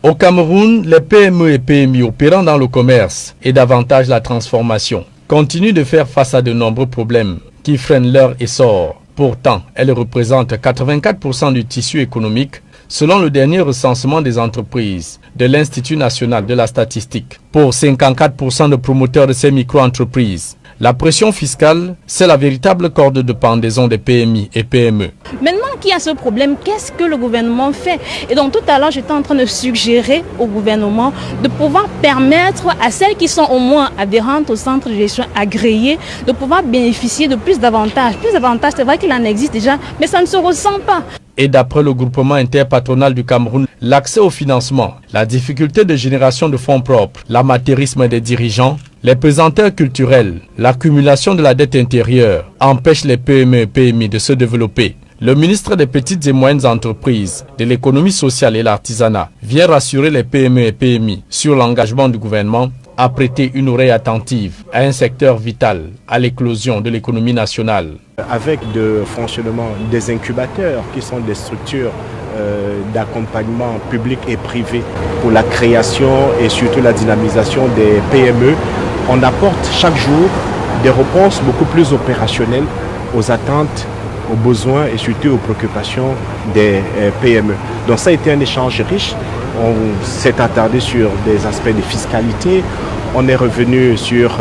Au Cameroun, les PME et PMI opérant dans le commerce et davantage la transformation continuent de faire face à de nombreux problèmes qui freinent leur essor. Pourtant, elles représentent 84% du tissu économique selon le dernier recensement des entreprises de l'Institut national de la statistique. Pour 54% de promoteurs de ces micro-entreprises, la pression fiscale, c'est la véritable corde de pendaison des PMI et PME. Maintenant qu'il y a ce problème, qu'est-ce que le gouvernement fait? Et donc tout à l'heure, j'étais en train de suggérer au gouvernement de pouvoir permettre à celles qui sont au moins adhérentes au centre de gestion agréé de pouvoir bénéficier de plus d'avantages. Plus d'avantages, c'est vrai qu'il en existe déjà, mais ça ne se ressent pas. Et d'après le groupement interpatronal du Cameroun, l'accès au financement, la difficulté de génération de fonds propres, l'amateurisme des dirigeants, les pesanteurs culturelles, l'accumulation de la dette intérieure empêchent les PME et PMI de se développer. Le ministre des Petites et Moyennes Entreprises, de l'économie sociale et l'artisanat vient rassurer les PME et PMI sur l'engagement du gouvernement à prêter une oreille attentive à un secteur vital à l'éclosion de l'économie nationale. Avec le fonctionnement des incubateurs qui sont des structures d'accompagnement public et privé pour la création et surtout la dynamisation des PME, on apporte chaque jour des réponses beaucoup plus opérationnelles aux attentes, aux besoins et surtout aux préoccupations des PME. Donc ça a été un échange riche. On s'est attardé sur des aspects de fiscalité, on est revenu sur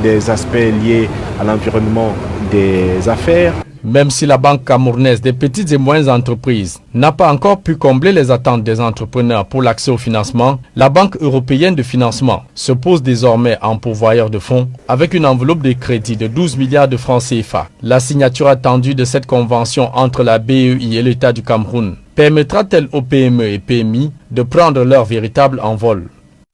des aspects liés à l'environnement des affaires. Même si la Banque camerounaise des petites et moyennes entreprises n'a pas encore pu combler les attentes des entrepreneurs pour l'accès au financement, la Banque européenne de financement se pose désormais en pourvoyeur de fonds avec une enveloppe de crédit de 12 milliards de francs CFA. La signature attendue de cette convention entre la BEI et l'État du Cameroun permettra-t-elle aux PME et PMI de prendre leur véritable envol?